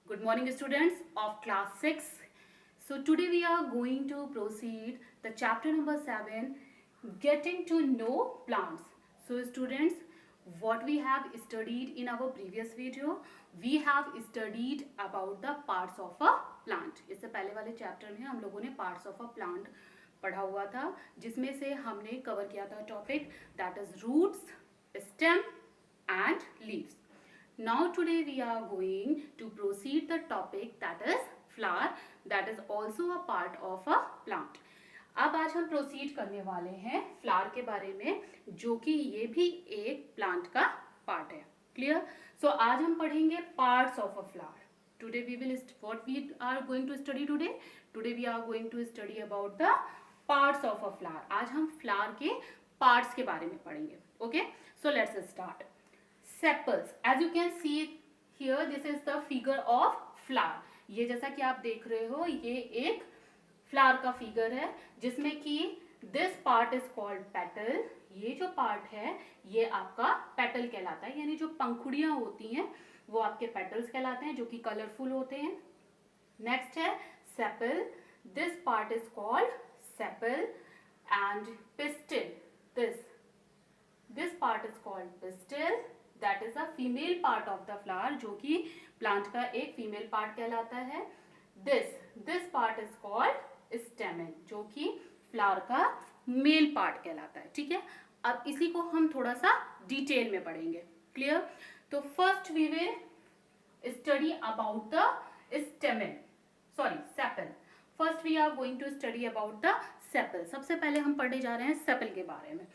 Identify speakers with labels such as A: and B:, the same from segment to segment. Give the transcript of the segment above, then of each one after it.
A: Good morning, students of class 6. So today we are going to proceed the chapter number 7, getting to know plants. So students, what we have studied in our previous video, we have studied about the parts of a plant. इससे पहले वाले chapter में हम लोगों ने parts of a plant पढ़ा हुआ था, जिसमें से हमने कवर किया था topic that is roots, stem and leaves. Now today we are going to proceed the topic that is flower, that is also a part of a plant. अब आज हम प्रोसीड करने वाले हैं फ्लावर के बारे में, जो कि ये भी एक प्लांट का पार्ट है. क्लियर? सो आज हम पढ़ेंगे parts of a flower. Today we will what we are going to study today we are going to study about the parts of a flower. आज हम फ्लावर के पार्ट्स के बारे में पढ़ेंगे. Okay, so let's start. Sepals, as you can see here, this is the figure of flower. ये जैसा कि आप देख रहे हो, ये एक फ्लावर का फिगर है, जिसमें कि this part is called petal. ये जो पार्ट है ये आपका पेटल कहलाता है, यानी जो पंखुड़ियां होती हैं वो आपके पेटल्स कहलाते हैं, जो कि कलरफुल होते हैं. नेक्स्ट है sepal. This part is called sepal. And pistil, this part is called pistil. That is a female part of the flower, जो कि प्लांट का एक फीमेल पार्ट कहलाता है. दिस पार्ट इज कॉल्ड स्टेमन, जो कि फ्लावर का मेल पार्ट कहलाता है. ठीक है, अब इसी को हम थोड़ा सा डिटेल में पढ़ेंगे. क्लियर? तो first we will study about the stamen, sorry sepal. First we are going to study about the sepal. सबसे पहले हम पढ़ने जा रहे हैं सेपल के बारे में.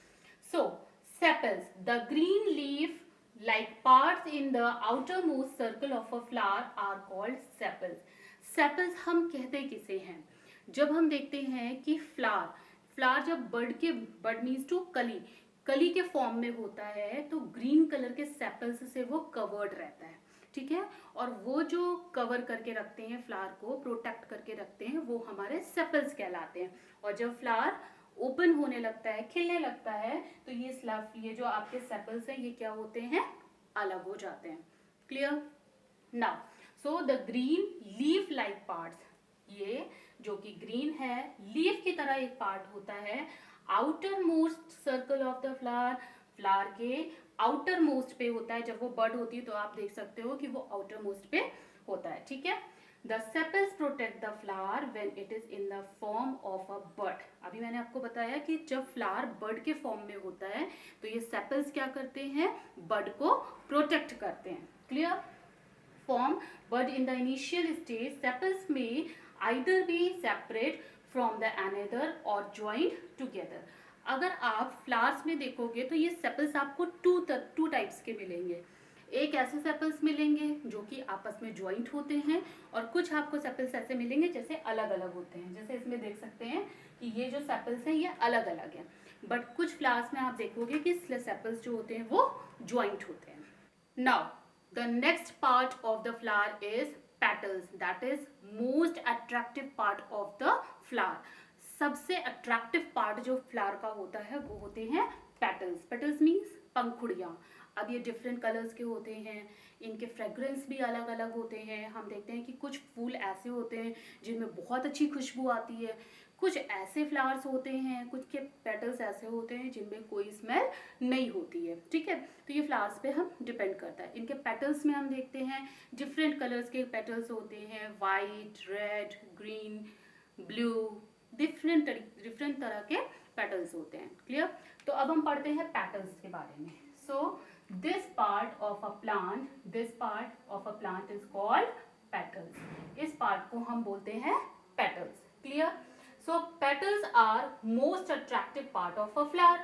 A: सो sepals, the green leaf like parts in the outermost circle of a flower are called sepals. Sepals हम कहते किसे हैं? जब हम देखते हैं कि फ्लावर जब बड मीन्स टू कली के फॉर्म में होता है, तो ग्रीन कलर के सेपल्स से वो कवर्ड रहता है. ठीक है, और वो जो कवर करके रखते हैं फ्लावर को, प्रोटेक्ट करके रखते हैं, वो हमारे सेपल्स कहलाते हैं. और जब फ्लावर ओपन होने लगता है, खिलने लगता है, तो ये जो आपके सेपल्स हैं ये क्या होते हैं? अलग हो जाते हैं. Clear? Now so the green leaf like parts, ये जो कि ग्रीन है, लीफ की तरह एक पार्ट होता है outer most circle of the flower के आउटर मोस्ट पे होता है. जब वो बड होती है तो आप देख सकते हो कि वो आउटर मोस्ट पे होता है. ठीक है, The sepals protect the flower when it is in the form of a bud. अभी मैंने आपको बताया कि जब फ्लावर बड के फॉर्म में होता है तो ये सेपल्स क्या करते हैं? बड को प्रोटेक्ट करते हैं. Clear? Form bud in the initial stage, sepals में either be separate from the another or joint together. अगर आप फ्लावर्स में देखोगे तो ये सेपल्स आपको टू टाइप्स के मिलेंगे. एक ऐसे सेपल्स मिलेंगे जो कि आपस में ज्वाइंट होते हैं, और कुछ आपको सेपल्स ऐसे मिलेंगे जैसे अलग अलग होते हैं. जैसे इसमें देख सकते हैं कि ये जो सेपल्स हैं ये अलग अलग हैं, बट कुछ फ्लावर्स में आप देखोगे कि सेपल्स जो होते हैं वो ज्वाइंट होते हैं. Now the next part of the flower is petals. That is most attractive part of the flower. सबसे अट्रैक्टिव पार्ट जो फ्लावर का होता है वो होते हैं पेटल्स. पेटल्स मीन्स पंखुड़ियाँ. अब ये डिफरेंट कलर्स के होते हैं, इनके फ्रेग्रेंस भी अलग अलग होते हैं. हम देखते हैं कि कुछ फूल ऐसे होते हैं जिनमें बहुत अच्छी खुशबू आती है, कुछ ऐसे फ्लावर्स होते हैं, कुछ के पेटल्स ऐसे होते हैं जिनमें कोई स्मेल नहीं होती है. ठीक है, तो ये फ्लावर्स पे हम डिपेंड करता है. इनके पेटल्स में हम देखते हैं डिफरेंट कलर्स के पेटल्स होते हैं, white, red, green, blue, different तरह के पेटल्स होते हैं. क्लियर? तो अब हम पढ़ते हैं पेटल्स के बारे में. सो this part of a plant is called petals. इस पार्ट को हम बोलते हैं petals. Clear? So petals are most attractive part of a flower.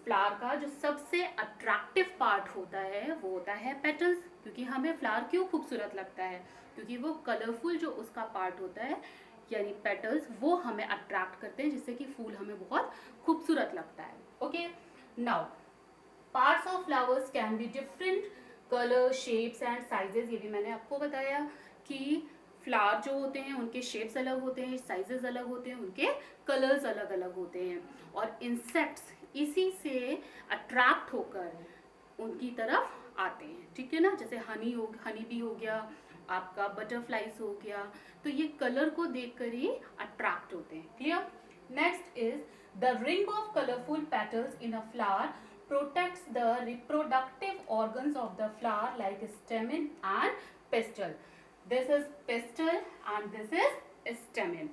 A: Flower का जो सबसे अट्रैक्टिव पार्ट होता है वो होता है पेटल्स. क्योंकि हमें फ्लावर क्यों खूबसूरत लगता है? क्योंकि वो कलरफुल जो उसका पार्ट होता है, यानी पेटल्स, वो हमें अट्रैक्ट करते हैं, जिससे कि फूल हमें बहुत खूबसूरत लगता है. Okay, now parts of flowers can be different colour, shapes and sizes. ये भी मैंने आपको बताया कि फ्लावर जो होते हैं उनके शेप्स अलग होते हैं, साइजेस अलग होते हैं, उनके कलर्स अलग अलग होते हैं. और इंसेक्ट्स इसी से अट्रैक्ट होकर उनकी तरफ आते हैं. ठीक है ना, जैसे हनी बी हो गया, आपका बटरफ्लाईज हो गया, तो ये कलर को देखकर ही अट्रैक्ट होते हैं। Clear? Next is the ring of colourful petals in a flower protects the reproductive organs of the flower like stamen and pistil. This is pistil and this is stamen.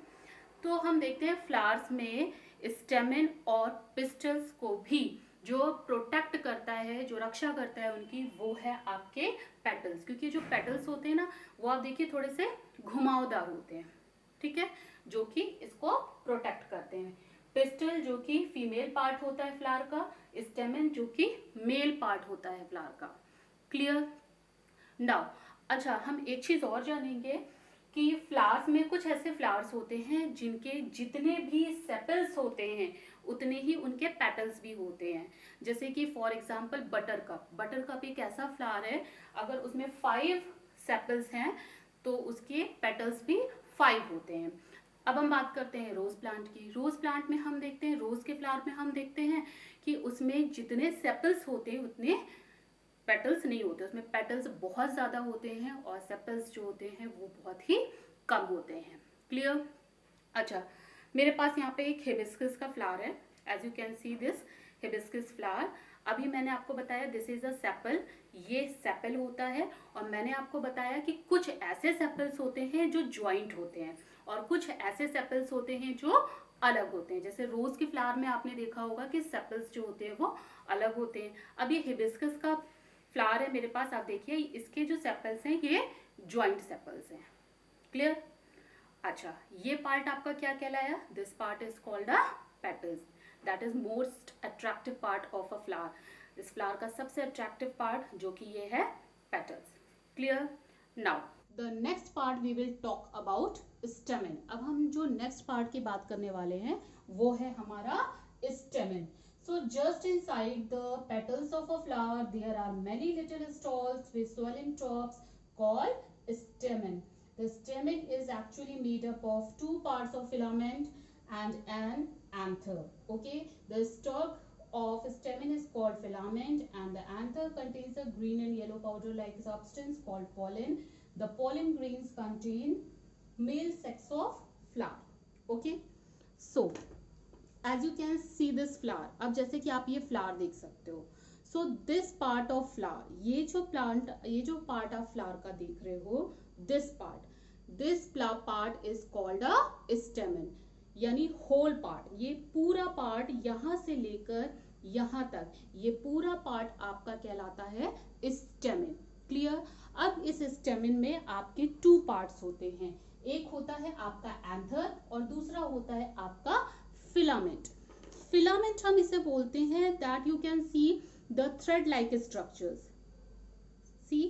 A: तो हम देखते हैं flowers में stamen और pistols को भी जो protect करता है, जो रक्षा करता है उनकी, वो है आपके पेटल्स। क्योंकि जो पेटल्स होते हैं ना, वो आप देखिए थोड़े से घुमावदार होते हैं, ठीक है, जो कि इसको प्रोटेक्ट करते हैं। पिस्टल जो कि फीमेल पार्ट होता है फ्लावर का, स्टेमेन जो कि मेल पार्ट होता है फ्लावर का। क्लियर? नाउ अच्छा, हम एक चीज और जानेंगे कि फ्लावर्स में कुछ ऐसे फ्लावर्स होते हैं जिनके जितने भी सेपल्स होते हैं उतने ही उनके पेटल्स भी होते हैं। जैसे कि फॉर एग्जांपल बटरकप। बटरकप एक ऐसा फ्लावर है, अगर उसमें 5 सेपल्स हैं तो उसके पेटल्स भी 5 होते हैं। अब हम बात करते हैं रोज प्लांट की। रोज प्लांट में हम देखते हैं, रोज के फ्लावर में हम देखते हैं कि उसमें जितने सेपल्स होते हैं उतने पेटल्स नहीं होते। उसमें पेटल्स बहुत ज्यादा होते हैं और सेपल्स जो होते हैं वो बहुत ही कम होते हैं। क्लियर? अच्छा, मेरे पास यहाँ पे एक हिबिस्कस का फ्लावर है। As you can see this hibiscus flower. अभी मैंने आपको बताया दिस इज अ सेपल, ये सेपल होता है। और मैंने आपको बताया कि कुछ ऐसे सेपल्स होते हैं जो ज्वाइंट होते हैं और कुछ ऐसे सेपल्स होते हैं जो अलग होते हैं। जैसे रोज के फ्लावर में आपने देखा होगा कि सेपल्स जो होते हैं वो अलग होते हैं। अब ये हिबिस्कस का फ्लावर है मेरे पास, आप देखिए इसके जो सेपल्स हैं ये ज्वाइंट सेपल्स हैं। क्लियर? अच्छा, ये पार्ट आपका क्या कहलाया? This part is called a petals. That is most attractive part of a flower. इस फ्लावर का सबसे अट्रैक्टिव पार्ट जो कि ये है petals. Clear? Now the next part we will talk about stamen. अब हम जो नेक्स्ट पार्ट की बात करने वाले हैं वो है हमारा stamen. So just inside the petals of a flower there are many little stalks with swelling tops called stamen. The stamen is actually made up of 2 parts of filament and an anther. Okay, the stalk of stamen is called filament and the anther contains a green and yellow powder like substance called pollen. The pollen grains contain male sex of flower. Okay, so as you can see this flower. अब जैसे कि आप ये flower देख सकते हो, so this part of flower, ये जो पार्ट ऑफ फ्लावर का देख रहे हो, this part is called a stamen, यानी होल पार्ट। ये पूरा पार्ट यहाँ से लेकर यहाँ तक, ये पूरा पार्ट आपका कहलाता है स्टेमेन। क्लियर? अब इस स्टेमेन में आपके 2 पार्ट्स होते हैं। एक होता है आपका एंथर और दूसरा होता है आपका फिलामेंट। फिलामेंट हम इसे बोलते हैं that you can see the thread like structures. See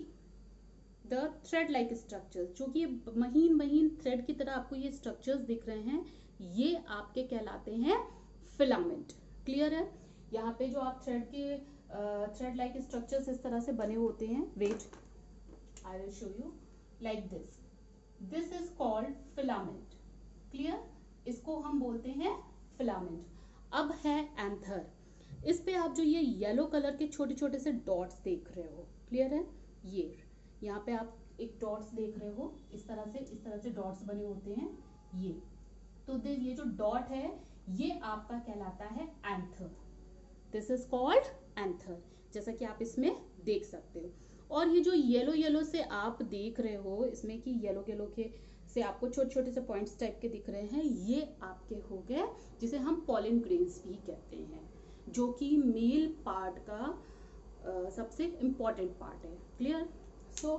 A: the thread like structures, जो कि महीन महीन थ्रेड की तरह आपको ये स्ट्रक्चर्स दिख रहे हैं, ये आपके कहलाते हैं फिलामेंट। क्लियर है? यहाँ पे जो आप थ्रेड लाइक स्ट्रक्चर्स इस तरह से बने होते हैं, wait I will show you like this. This is called filament. Clear? इसको हम बोलते हैं फिलामेंट। अब है एंथर। इस पे आप जो ये येलो कलर के छोटे छोटे से डॉट्स देख रहे हो, क्लियर है? ये यहाँ पे आप एक डॉट्स देख रहे हो, इस तरह से डॉट्स बने होते हैं ये। तो ये जो डॉट है ये आपका कहलाता है anther. This is called anther, जैसा कि आप इसमें देख सकते हो। और ये जो येलो येलो से आप देख रहे हो, इसमें कि येलो येलो के से आपको छोटे छोटे से पॉइंट्स टाइप के दिख रहे हैं, ये आपके हो गए जिसे हम पॉलन ग्रेन्स भी कहते हैं, जो कि मेल पार्ट का सबसे इम्पॉर्टेंट पार्ट है। क्लियर? सो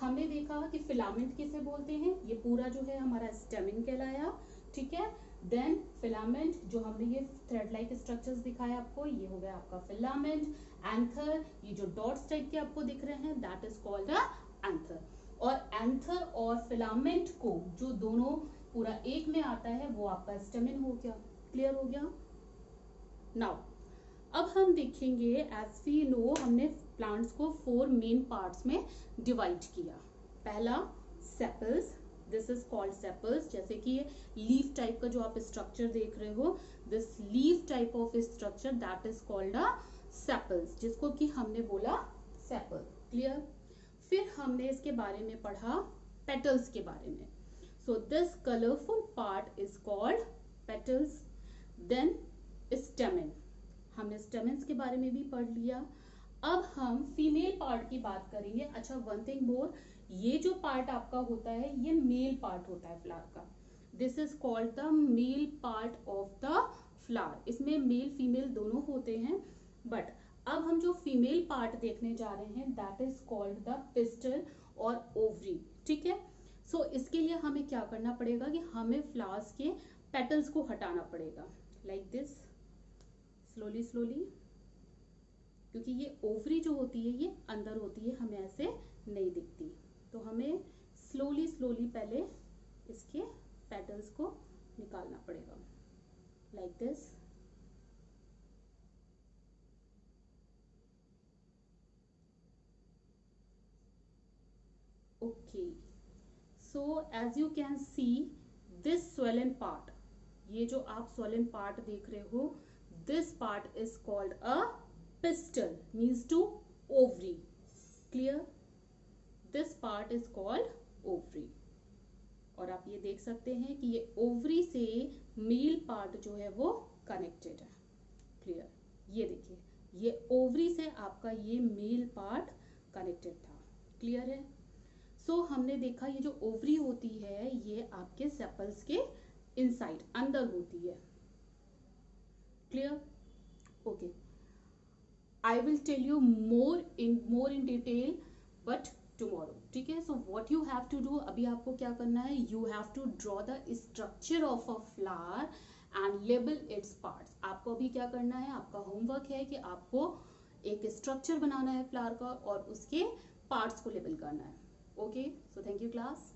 A: हमने देखा कि फिलामेंट किसे बोलते हैं, ये पूरा जो है हमारा स्टेमेन कहलाया। ठीक है? देन फिलामेंट, जो हमने ये थ्रेड लाइक स्ट्रक्चर्स दिखाया आपको, ये हो गया आपका फिलामेंट। एंथर, ये जो डॉट्स टाइप के आपको दिख रहे हैं, that is called a anther. और एंथर और फिलामेंट को जो दोनों पूरा एक में आता है वो आपका स्टेमेन हो गया। क्लियर हो गया? नाउ अब हम देखेंगे, एज वी नो हमने प्लांट्स को 4 मेन पार्ट्स में डिवाइड किया। पहला sepals, this is called sepals. जैसे कि ये लीफ टाइप का जो आप स्ट्रक्चर देख रहे हो, this leaf type of structure that is called a sepals, जिसको कि हमने बोला सेपल। क्लियर? फिर हमने इसके बारे में पढ़ा पेटल्स के बारे में. So this colourful part is called petals. Then stamen, हमने स्टेमन्स के बारे में भी पढ़ लिया. अब हम फीमेल पार्ट की बात करेंगे. अच्छा, वन थिंग मोर, ये जो पार्ट आपका होता है ये मेल पार्ट होता है फ्लावर का. This is called the male part of the flower. इसमें मेल फीमेल दोनों होते हैं, बट अब हम जो फीमेल पार्ट देखने जा रहे हैं that is called the pistol और ओवरी. ठीक है. सो इसके लिए हमें क्या करना पड़ेगा कि हमें फ्लावर्स के पेटल्स को हटाना पड़ेगा, लाइक दिस, स्लोली स्लोली, क्योंकि ये ओवरी जो होती है ये अंदर होती है, हमें ऐसे नहीं दिखती. तो हमें स्लोली स्लोली पहले इसके पेटल्स को निकालना पड़ेगा, like this. Okay, so as you can see this swollen part, ये जो आप swollen पार्ट देख रहे हो, this part is called a pistil, means to ovary. Clear? This part is called ovary. और आप ये देख सकते हैं कि ये ओवरी से मेल पार्ट जो है वो कनेक्टेड है. क्लियर? ये देखिए, ये ओवरी से आपका ये मेल पार्ट कनेक्टेड था. क्लियर है? सो हमने देखा ये जो ओवरी होती है ये आपके सेपल्स के इनसाइड अंदर होती है. Clear? Okay. I will tell you more in detail but tomorrow. ठीक है. So what you have to do, अभी आपको क्या करना है, you have to draw the structure of a flower and label its parts. आपको अभी क्या करना है, आपका होमवर्क है कि आपको एक स्ट्रक्चर बनाना है फ्लावर का और उसके पार्ट्स को लेबल करना है. Okay, so thank you class.